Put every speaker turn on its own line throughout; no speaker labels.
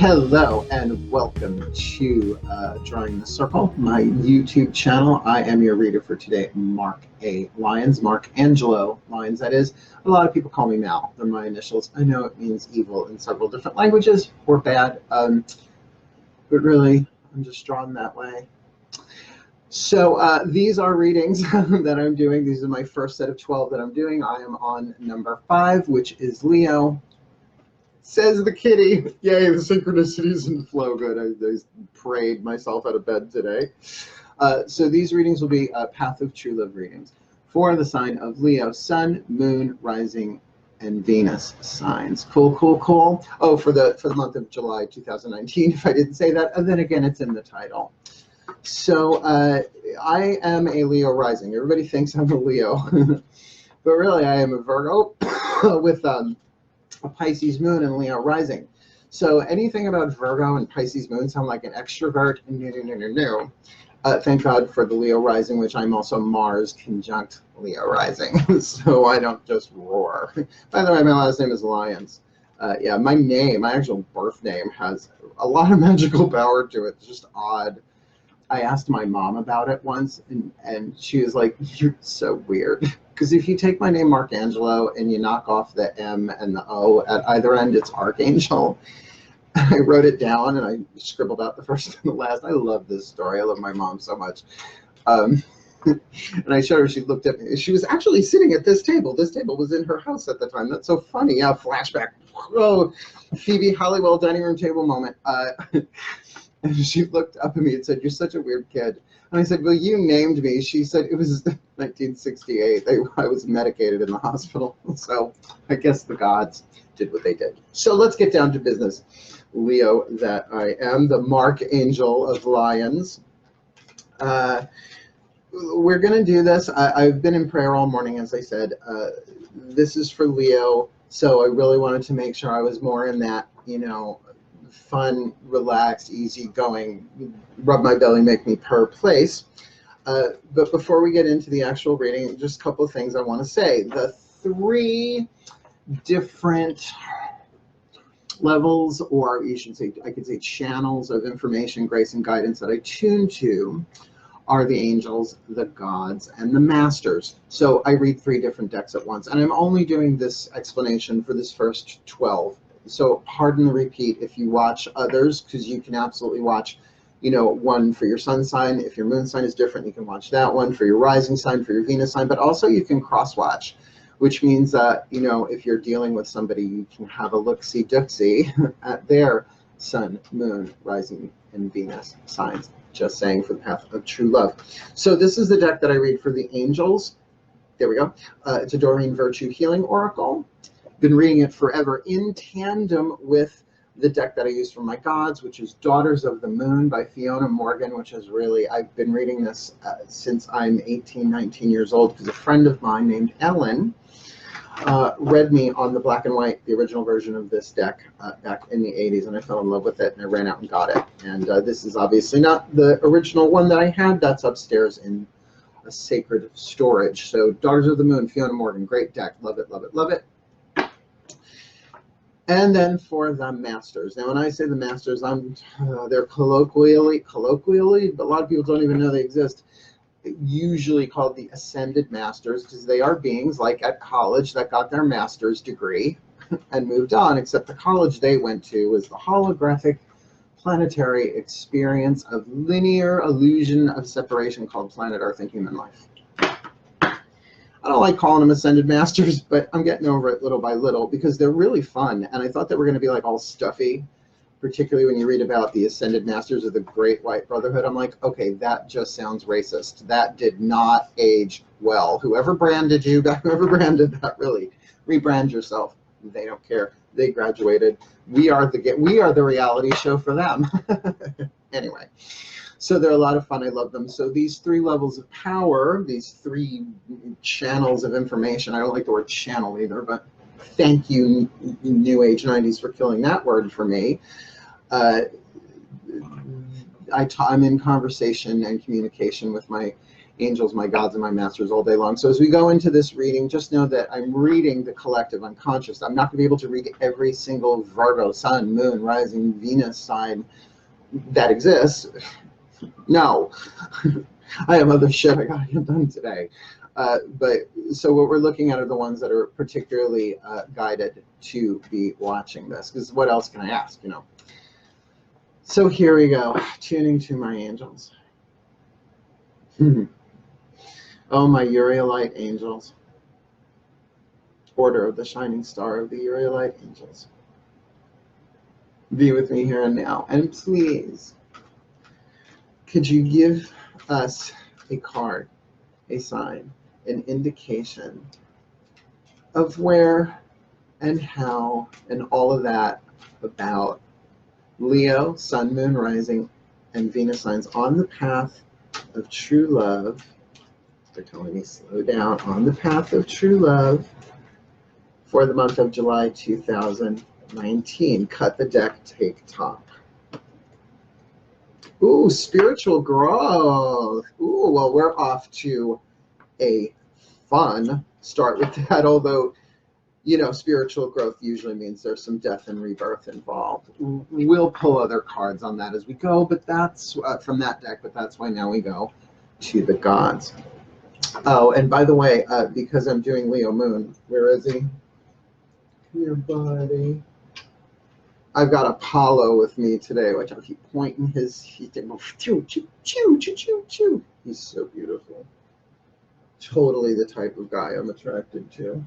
Hello and welcome to Drawing the Circle, my YouTube channel. I am your reader for today, Mark A. Lyons, Mark Angelo Lyons, that is. A lot of people call me Mal. They're my initials. I know it means evil in several different languages, or bad, but really, I'm just drawn that way. So these are readings that I'm doing. These are my first set of 12 that I'm doing. I am on number 5, which is Leo. Says the kitty. Yay, the synchronicities and flow good. I prayed myself out of bed today. So these readings will be Path of True Love readings for the sign of Leo, Sun, Moon, Rising, and Venus signs. Cool, cool, cool. Oh, for the month of July 2019, if I didn't say that. And then again, it's in the title. So I am a Leo rising. Everybody thinks I'm a Leo. But really, I am a Virgo with a Pisces moon and Leo rising. So anything about Virgo and Pisces moon sound like an extrovert. No. Thank God for the Leo rising, which I'm also Mars conjunct Leo rising. So I don't just roar. By the way, my last name is Lyons. Yeah, my actual birth name has a lot of magical power to it. It's just odd. I asked my mom about it once, and she was like, "You're so weird." Because if you take my name, Mark Angelo, and you knock off the M and the O at either end, it's Archangel. I wrote it down, and I scribbled out the first and the last. I love this story. I love my mom so much. And I showed her, she looked at me. She was actually sitting at this table. This table was in her house at the time. That's so funny. Yeah, flashback. Oh, Phoebe Halliwell dining room table moment. And she looked up at me and said, "You're such a weird kid." And I said, "Well, you named me." She said, "It was 1968. I was medicated in the hospital." So I guess the gods did what they did. So let's get down to business. Leo that I am, the Mark Angel of Lyons. We're going to do this. I've been in prayer all morning, as I said. This is for Leo. So I really wanted to make sure I was more in that, fun, relaxed, easygoing, rub my belly, make me purr place. But before we get into the actual reading, just a couple of things I want to say. The 3 different levels, or you should say, I could say channels of information, grace, and guidance that I tune to are the angels, the gods, and the masters. So I read 3 different decks at once, and I'm only doing this explanation for this first 12. So pardon the repeat if you watch others, because you can absolutely watch, one for your sun sign. If your moon sign is different, you can watch that one for your rising sign, for your Venus sign, but also you can cross watch, which means that, if you're dealing with somebody, you can have a look-see-dooksy at their sun, moon, rising, and Venus signs. Just saying, for the path of true love. So this is the deck that I read for the angels. There we go. It's a Doreen Virtue Healing Oracle. Been reading it forever in tandem with the deck that I use for my gods, which is Daughters of the Moon by Fiona Morgan, which is really, I've been reading this since I'm 18, 19 years old, because a friend of mine named Ellen read me on the black and white, the original version of this deck back in the 80s, and I fell in love with it, and I ran out and got it. And this is obviously not the original one that I had. That's upstairs in a sacred storage. So Daughters of the Moon, Fiona Morgan, great deck. Love it, love it, love it. And then for the masters. Now, when I say the masters, they're colloquially, but a lot of people don't even know they exist, usually called the ascended masters, because they are beings like at college that got their master's degree and moved on, except the college they went to was the holographic planetary experience of linear illusion of separation called planet Earth and human life. I don't like calling them ascended masters, but I'm getting over it little by little because they're really fun. And I thought they were going to be like all stuffy, particularly when you read about the ascended masters of the Great White Brotherhood. I'm like, okay, that just sounds racist. That did not age well. Whoever branded you, whoever branded that, really, rebrand yourself. They don't care. They graduated. We are the reality show for them. Anyway. So they're a lot of fun. I love them. So these 3 levels of power, these 3 channels of information. I don't like the word channel either, but thank you, New Age 90s, for killing that word for me. I'm in conversation and communication with my angels, my gods, and my masters all day long. So as we go into this reading, just know that I'm reading the collective unconscious. I'm not going to be able to read every single Virgo, Sun, Moon, Rising, Venus sign that exists. No. I have other shit I got to get done today. But so what we're looking at are the ones that are particularly guided to be watching this, because what else can I ask, you know? So here we go, tuning to my angels. Oh, my Urielite angels. Order of the Shining Star of the Urielite angels. Be with me here and now. And please, could you give us a card, a sign, an indication of where and how and all of that about Leo, Sun, Moon, Rising, and Venus signs on the path of true love. They're telling me slow down. On the path of true love for the month of July 2019. Cut the deck, take top. Ooh, spiritual growth. Ooh, well, we're off to a fun start with that, although, you know, spiritual growth usually means there's some death and rebirth involved. We'll pull other cards on that as we go, but that's from that deck, but that's why now we go to the gods. Oh, and by the way, because I'm doing Leo Moon, where is he? Come here, buddy. I've got Apollo with me today, which I'll keep pointing his, he's choo, choo, choo, choo, choo, choo. He's so beautiful. Totally the type of guy I'm attracted to.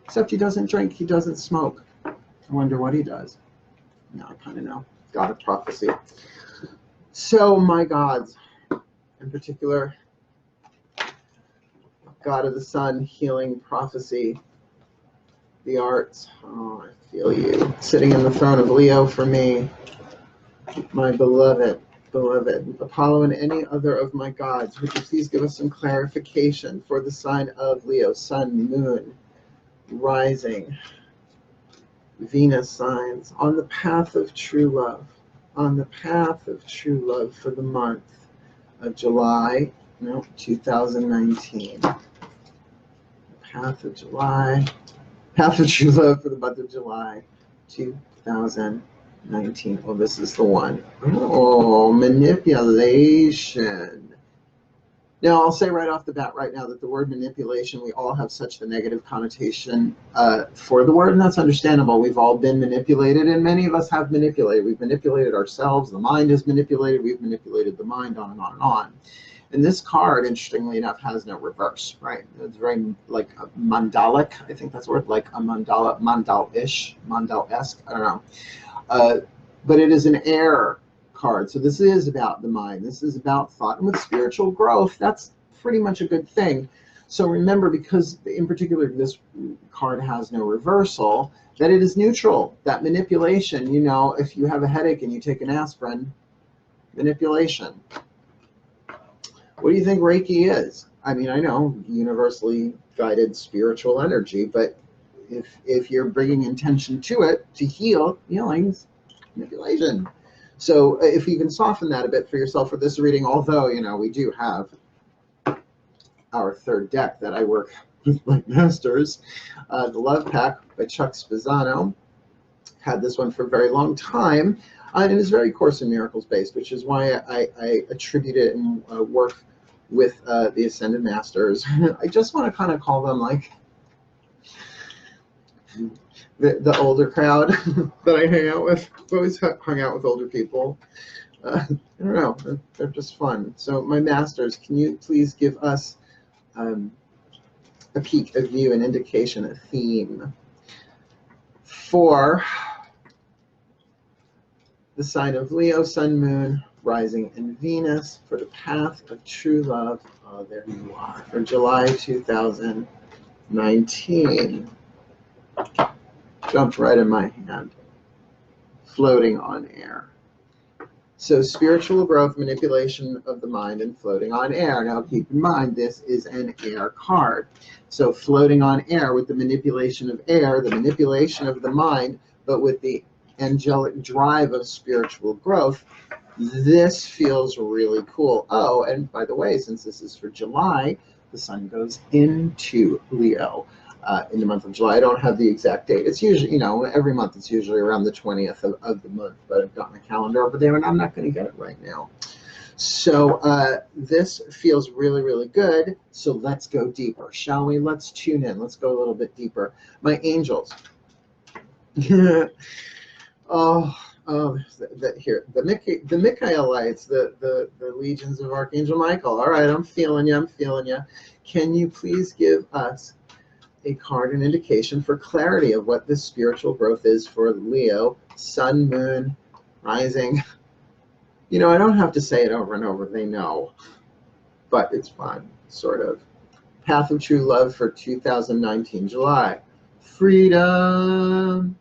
Except he doesn't drink, he doesn't smoke. I wonder what he does. Now I kind of know. God of prophecy. So my gods, in particular, God of the Sun, healing, prophecy, the arts. Oh, I feel you. Sitting in the throne of Leo for me, my beloved, beloved. Apollo and any other of my gods, would you please give us some clarification for the sign of Leo, Sun, Moon, Rising, Venus signs on the path of true love, on the path of true love for the month of July, 2019. The path of July, path of true love for the month of July, 2019. Oh, this is the one. Oh, manipulation. Now, I'll say right off the bat right now that the word manipulation, we all have such a negative connotation for the word, and that's understandable. We've all been manipulated, and many of us have manipulated. We've manipulated ourselves. The mind is manipulated. We've manipulated the mind, on and on and on. And this card, interestingly enough, has no reverse, right? It's very like a mandalic, I think that's the word, like a mandala, mandal-ish, mandal-esque, I don't know. But it is an air card. So this is about the mind. This is about thought. And with spiritual growth, that's pretty much a good thing. So remember, because in particular this card has no reversal, that it is neutral. That manipulation, you know, if you have a headache and you take an aspirin, manipulation. What do you think Reiki is? I mean, I know universally guided spiritual energy, but if you're bringing intention to it to heal, healing's manipulation. So if you can soften that a bit for yourself for this reading, although, you know, we do have our third deck that I work with my masters, the Love Pack by Chuck Spezzano. Had this one for a very long time, and it is very Course in Miracles based, which is why I attribute it and work with the Ascended Masters. I just want to kind of call them like the older crowd that I hang out with. I've always hung out with older people. I don't know, they're just fun. So my masters, can you please give us a peek, a view, an indication, a theme for the sign of Leo, Sun, Moon, Rising, and Venus for the path of true love. Oh, there you are. For July 2019. Jumped right in my hand. Floating on air. So spiritual growth, manipulation of the mind, and floating on air. Now keep in mind, this is an air card. So floating on air with the manipulation of air, the manipulation of the mind, but with the angelic drive of spiritual growth, this feels really cool. Oh, and by the way, since this is for July, the sun goes into Leo in the month of July. I don't have the exact date. It's usually, you know, every month it's usually around the 20th of the month, but I've got my calendar over there and I'm not going to get it right now. So this feels really, really good. So let's go deeper, shall we? Let's tune in. Let's go a little bit deeper. My angels. Here, the Michaelites, the legions of Archangel Michael. All right, I'm feeling you. I'm feeling you. Can you please give us a card, an indication for clarity of what this spiritual growth is for Leo, sun, moon, rising? You know, I don't have to say it over and over. They know, but it's fun, sort of. Path of True Love for 2019, July. Freedom.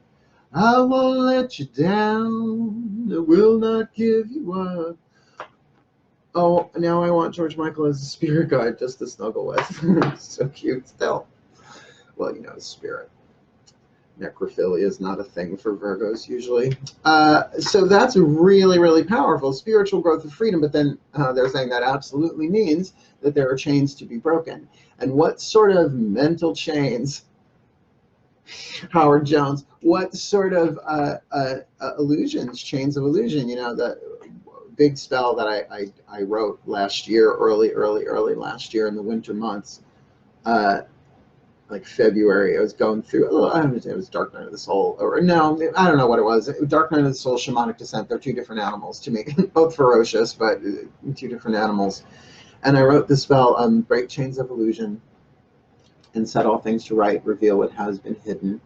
I won't let you down. I will not give you up. Oh, now I want George Michael as a spirit guide just to snuggle with. So cute still. Well, you know, spirit. Necrophilia is not a thing for Virgos usually. So that's really, really powerful. Spiritual growth of freedom, but then they're saying that absolutely means that there are chains to be broken. And what sort of mental chains? Howard Jones, what sort of illusions, chains of illusion? You know, the big spell that I wrote last year, early last year in the winter months, like February. I was going through, I don't know, it was Dark Night of the Soul, or no, I don't know what it was. Dark Night of the Soul, Shamanic Descent. They're two different animals to me, both ferocious, but two different animals. And I wrote the spell, break chains of illusion, and set all things to right, reveal what has been hidden,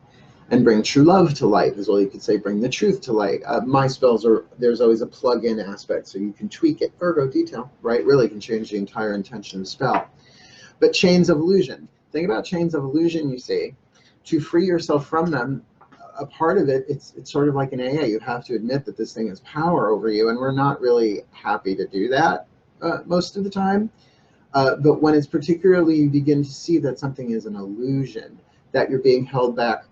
and bring true love to light, as well you could say, bring the truth to light. My spells there's always a plug-in aspect, so you can tweak it. Virgo detail, right? Really can change the entire intention of the spell. But chains of illusion. Think about chains of illusion, you see. To free yourself from them, a part of it, it's sort of like an AA. You have to admit that this thing has power over you, and we're not really happy to do that most of the time. But when it's particularly, you begin to see that something is an illusion, that you're being held back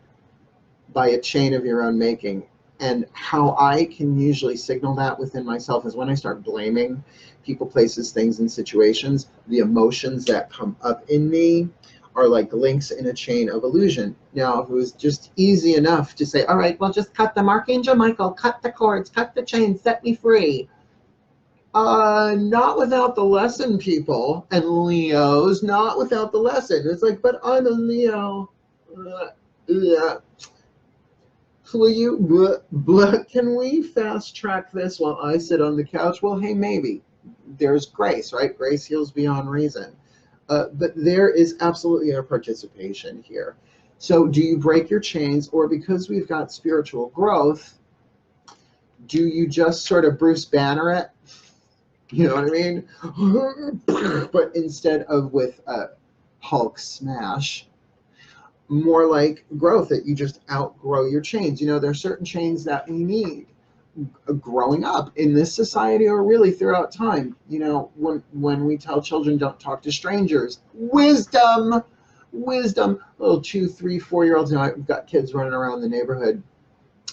by a chain of your own making. And how I can usually signal that within myself is when I start blaming people, places, things, and situations. The emotions that come up in me are like links in a chain of illusion. Now, if it was just easy enough to say, all right, well, just cut them, Archangel Michael, cut the cords, cut the chains, set me free. Not without the lesson, people, and Leos, not without the lesson. It's like, but I'm a Leo. Will you, can we fast track this while I sit on the couch? Well, hey, maybe. There's grace, right? Grace heals beyond reason. But there is absolutely a participation here. So do you break your chains, or because we've got spiritual growth, do you just sort of Bruce Banner it? You know what I mean? But instead of with Hulk smash, more like growth, that you just outgrow your chains. You know, there are certain chains that we need growing up in this society, or really throughout time. You know, when we tell children don't talk to strangers, wisdom, little 2, 3, 4-year-olds. You know, I've got kids running around the neighborhood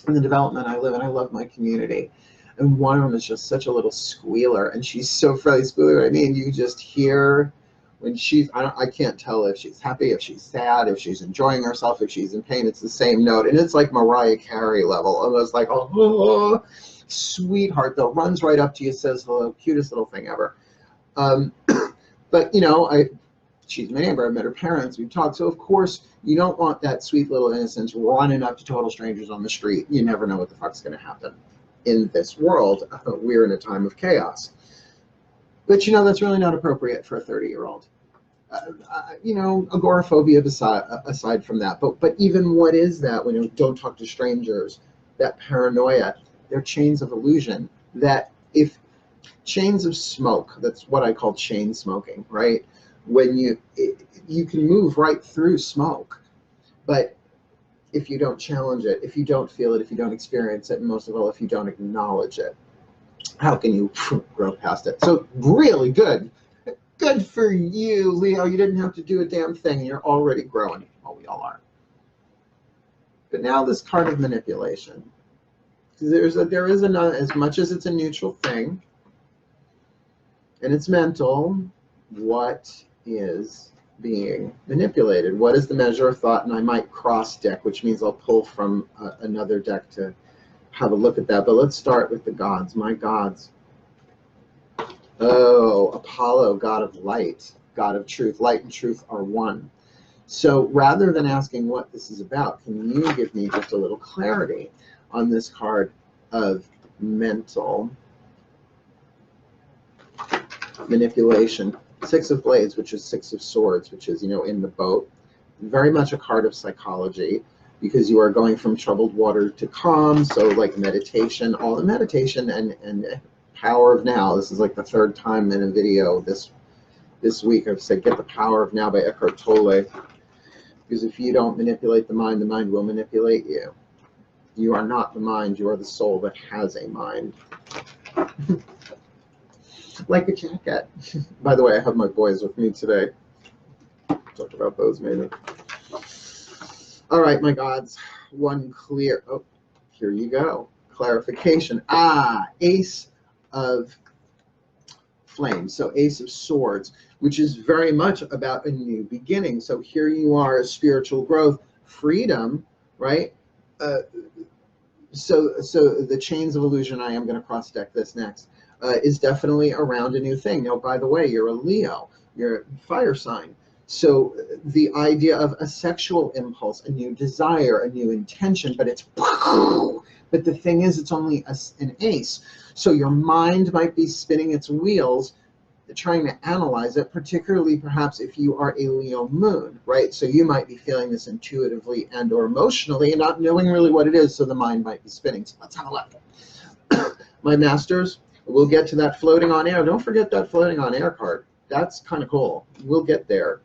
in the development I live in. I love my community. And one of them is just such a little squealer, and she's so friendly squealer. I mean, you just hear when she's, I can't tell if she's happy, if she's sad, if she's enjoying herself, if she's in pain. It's the same note, and it's like Mariah Carey level, almost like, oh, sweetheart, though, runs right up to you, says the cutest little thing ever. But, you know, she's my neighbor. I've met her parents. We've talked. So, of course, you don't want that sweet little innocence running up to total strangers on the street. You never know what the fuck's going to happen in this world. We're in a time of chaos. But, you know, that's really not appropriate for a 30-year-old. You know, agoraphobia aside from that. But even what is that when you don't talk to strangers, that paranoia, they're chains of illusion. That if chains of smoke, that's what I call chain smoking, right? When you can move right through smoke, but if you don't challenge it, if you don't feel it, if you don't experience it, and most of all, if you don't acknowledge it, how can you grow past it? So really good. Good for you, Leo. You didn't have to do a damn thing. You're already growing. Well, we all are. But now this card of manipulation. there is as much as it's a neutral thing, and it's mental, what is being manipulated? What is the measure of thought? And I might cross deck, which means I'll pull from another deck to have a look at that. But let's start with the gods, my gods. Oh, Apollo, god of light, god of truth. Light and truth are one. So rather than asking what this is about, can you give me just a little clarity on this card of mental manipulation? Six of Blades, which is Six of Swords, which is, in the boat. Very much a card of psychology, because you are going from troubled water to calm. So like meditation, all the meditation and power of now. This is like the third time in a video this week I've said, get the power of now by Eckhart Tolle. Because if you don't manipulate the mind will manipulate you. You are not the mind, you are the soul that has a mind. Like a jacket. By the way, I have my boys with me today. Talk about those maybe. All right, my gods. One clear. Oh, here you go. Clarification. Ace of Flames. So Ace of Swords, which is very much about a new beginning. So here you are, spiritual growth, freedom, right? So the chains of illusion, I am going to cross deck this next, is definitely around a new thing. Now, by the way, you're a Leo, you're a fire sign. So the idea of a sexual impulse, a new desire, a new intention, but it's, but the thing is, it's only an ace. So your mind might be spinning its wheels, trying to analyze it, particularly perhaps if you are a Leo moon, right? So you might be feeling this intuitively and or emotionally and not knowing really what it is, so the mind might be spinning. So let's have a look. My masters, we'll get to that floating on air. Don't forget that floating on air card. That's kind of cool. We'll get there.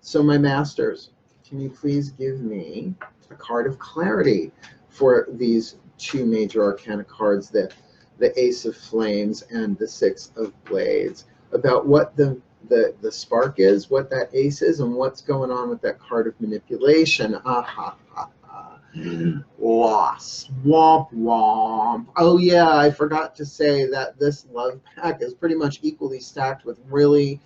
So my masters, can you please give me a card of clarity for these two major arcana cards, the Ace of Flames and the Six of Blades, about what the spark is, what that ace is, and what's going on with that card of manipulation. Loss. Womp womp. Oh yeah, I forgot to say that this love pack is pretty much equally stacked with really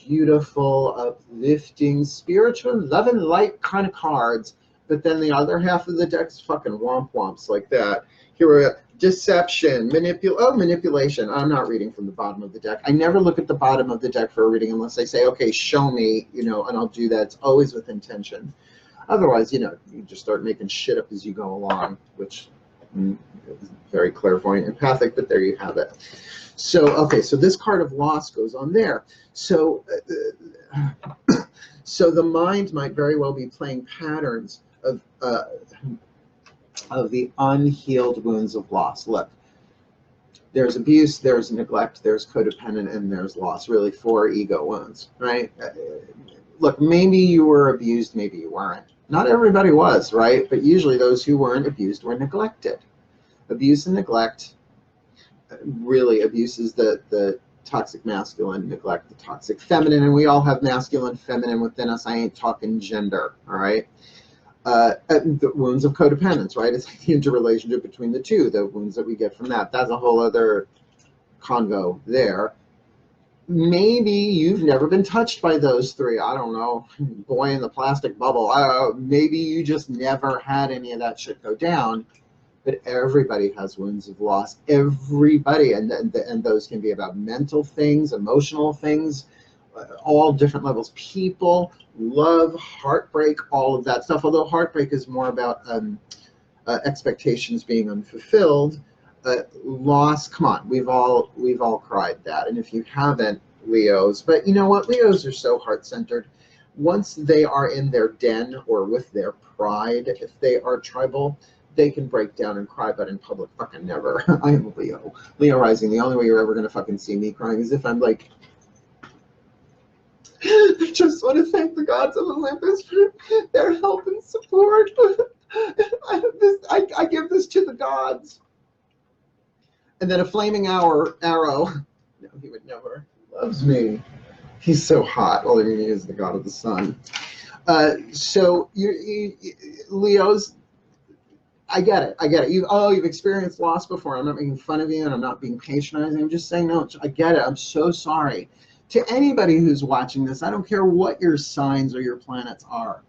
beautiful, uplifting, spiritual, love and light kind of cards. But then the other half of the deck's fucking womp womps like that. Here we go. Deception, manipulation. I'm not reading from the bottom of the deck. I never look at the bottom of the deck for a reading unless I say, okay, show me, and I'll do that. It's always with intention. Otherwise, you just start making shit up as you go along, which is very clairvoyant, empathic, but there you have it. So, okay, so this card of loss goes on there. So, so the mind might very well be playing patterns of the unhealed wounds of loss. Look, there's abuse, there's neglect, there's codependent, and there's loss. Really 4 ego wounds, right? Look, maybe you were abused, maybe you weren't. Not everybody was, right? But usually those who weren't abused were neglected. Abuse and neglect, really abuse is the toxic masculine, neglect the toxic feminine, and we all have masculine, feminine within us. I ain't talking gender, all right? The wounds of codependence, right? It's like the interrelationship between the two, the wounds that we get from that. That's a whole other convo there. Maybe you've never been touched by those 3. I don't know. Boy in the plastic bubble. Maybe you just never had any of that shit go down. But everybody has wounds of loss. Everybody. And those can be about mental things, emotional things, all different levels. People, love, heartbreak, all of that stuff. Although heartbreak is more about expectations being unfulfilled. Loss, come on, we've all cried that. And if you haven't, Leos, but you know what? Leos are so heart-centered. Once they are in their den or with their pride, if they are tribal, they can break down and cry, but in public, fucking never. I am a Leo. Leo rising. The only way you're ever going to fucking see me crying is if I'm like, I just want to thank the gods of Olympus for their help and support. I give this to the gods. And then a flaming arrow. No, he would never. Loves me. He's so hot. Well, I mean, he is the god of the sun. So you Leos, I get it. I get it. You've experienced loss before. I'm not making fun of you, and I'm not being patronizing. I'm just saying, no, I get it. I'm so sorry. To anybody who's watching this, I don't care what your signs or your planets are.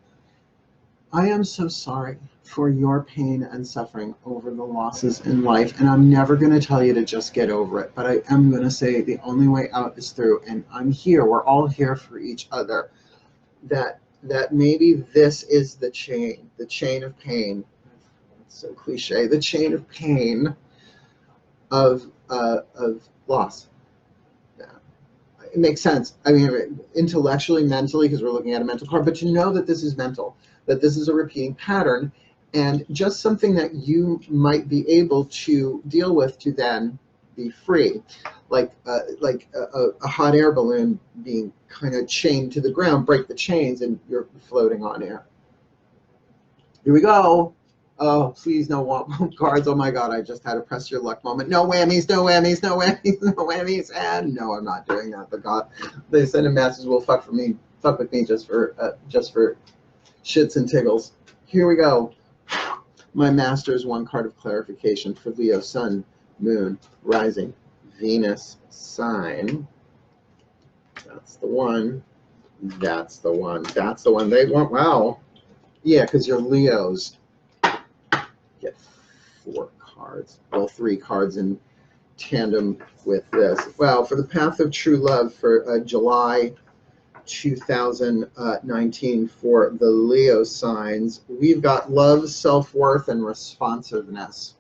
I am so sorry for your pain and suffering over the losses in life, and I'm never going to tell you to just get over it, but I am going to say the only way out is through, and I'm here. We're all here for each other. That maybe this is the chain of pain. It's so cliche. The chain of pain of loss. Yeah. It makes sense. I mean, intellectually, mentally, because we're looking at a mental card, but you know that this is mental, that this is a repeating pattern, and just something that you might be able to deal with to then be free, like a hot air balloon being kind of chained to the ground. Break the chains, and you're floating on air. Here we go. Oh, please, no womp cards. Oh my God, I just had a press your luck moment. No whammies, no whammies, no whammies, no whammies. And no, I'm not doing that. But God, they send a message. Will fuck with me just for shits and tiggles. Here we go. My master's one card of clarification for Leo, Sun, Moon, Rising, Venus sign. That's the one. That's the one. That's the one they want. Wow. Yeah, because you're Leos. Get 4 cards. Well, 3 cards in tandem with this. Well, for the path of true love for July 2019 for the Leo signs, we've got love, self-worth, and responsiveness.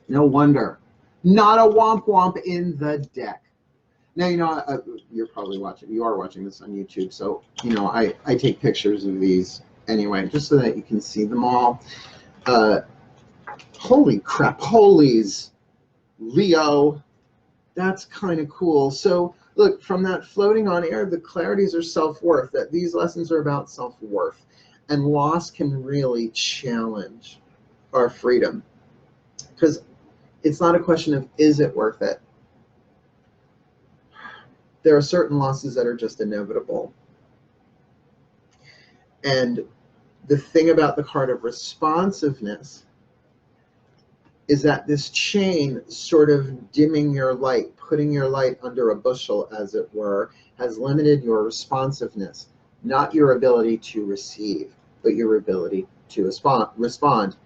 No wonder. Not a womp womp in the deck. Now, you know, you're probably watching, you are watching this on YouTube, so, you know, I take pictures of these anyway, just so that you can see them all. Holy crap, holies, Leo. That's kind of cool. So, look, from that floating on air, the clarities are self-worth, that these lessons are about self-worth. And loss can really challenge our freedom. Because it's not a question of, is it worth it? There are certain losses that are just inevitable. And the thing about the card of responsiveness is that this chain sort of dimming your light, putting your light under a bushel, as it were, has limited your responsiveness, not your ability to receive, but your ability to respond.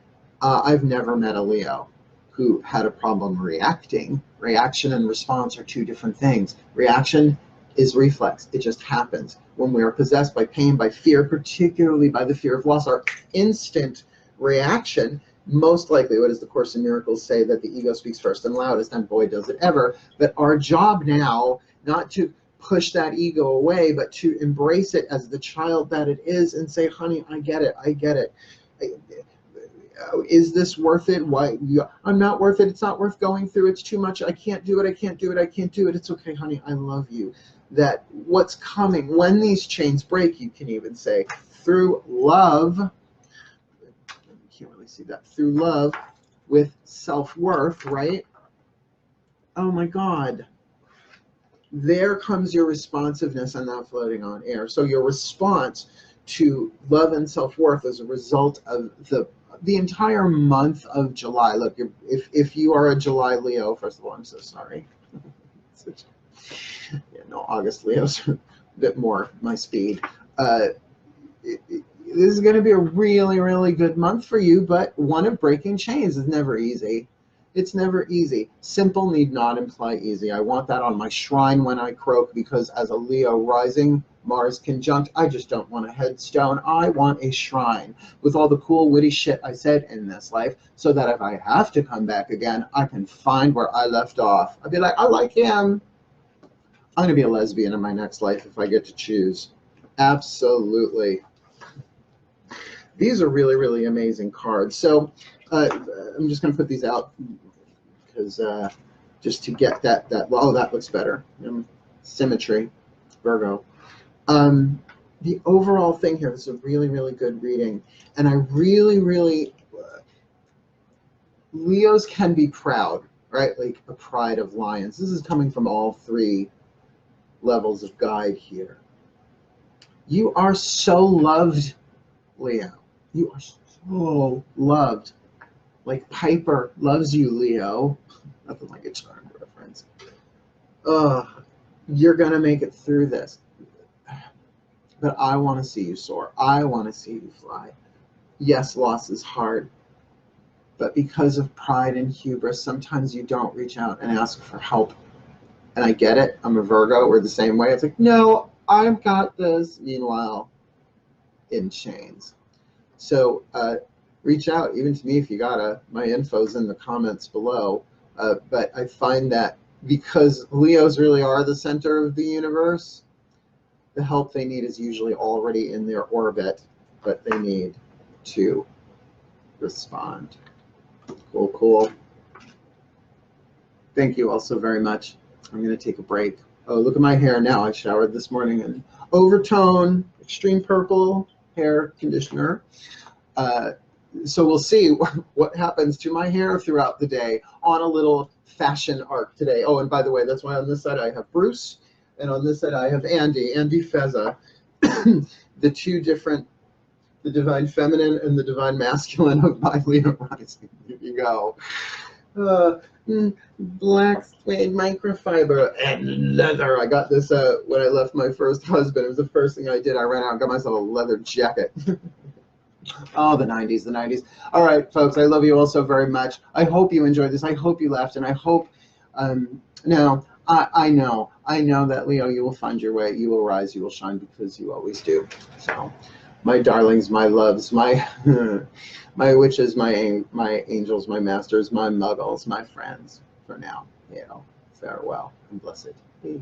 I've never met a Leo who had a problem reacting. Reaction and response are 2 different things. Reaction is reflex. It just happens. When we are possessed by pain, by fear, particularly by the fear of loss, our instant reaction, most likely, what does the Course in Miracles say? That the ego speaks first and loudest, and boy, does it ever. But our job now, not to push that ego away, but to embrace it as the child that it is and say, honey, I get it. I get it. Is this worth it? Why? I'm not worth it. It's not worth going through. It's too much. I can't do it. I can't do it. I can't do it. It's okay, honey. I love you. That what's coming, when these chains break, you can even say, through love, you can't really see that, through love with self-worth, right? Oh my God. There comes your responsiveness and not floating on air. So your response to love and self-worth as a result of the entire month of July. Look, if you are a July Leo, first of all, I'm so sorry. Yeah, no, August Leos are a bit more my speed. This is going to be a really, really good month for you, but one of breaking chains is never easy. It's never easy. Simple need not imply easy. I want that on my shrine when I croak, because as a Leo rising, Mars conjunct, I just don't want a headstone. I want a shrine with all the cool, witty shit I said in this life, so that if I have to come back again, I can find where I left off. I'd be like, I like him. I'm going to be a lesbian in my next life if I get to choose. Absolutely. These are really, really amazing cards. So I'm just going to put these out because just to get that, oh, that looks better. Symmetry, Virgo. The overall thing here, this is a really, really good reading. And I really, really, Leos can be proud, right? Like a pride of lions. This is coming from all 3 levels of guide here. You are so loved, Leo. You are so Oh, loved. Like Piper loves you, Leo. Nothing like a charm reference. You're going to make it through this. But I want to see you soar. I want to see you fly. Yes, loss is hard. But because of pride and hubris, sometimes you don't reach out and ask for help. And I get it. I'm a Virgo. We're the same way. It's like, no, I've got this. Meanwhile, in chains. So reach out, even to me if you gotta. My info's in the comments below. But I find that because Leos really are the center of the universe, the help they need is usually already in their orbit, but they need to respond. Cool, cool. Thank you all so very much. I'm going to take a break. Oh, look at my hair now. I showered this morning in Overtone Extreme Purple hair conditioner. So we'll see what happens to my hair throughout the day on a little fashion arc today. Oh, and by the way, that's why on this side I have Bruce, and on this side I have Andy Feza, the two different, the divine feminine and the divine masculine of my Leo rising. Here you go. Black suede microfiber and leather. I got this when I left my first husband. It was the first thing I did. I ran out and got myself a leather jacket. Oh, the 90s, the 90s. All right, folks, I love you all so very much. I hope you enjoyed this. I hope you laughed, and I hope, now, I know that, Leo, you will find your way. You will rise, you will shine, because you always do. So, my darlings, my loves, my my witches, my angels, my masters, my muggles, my friends, for now, farewell and blessed be.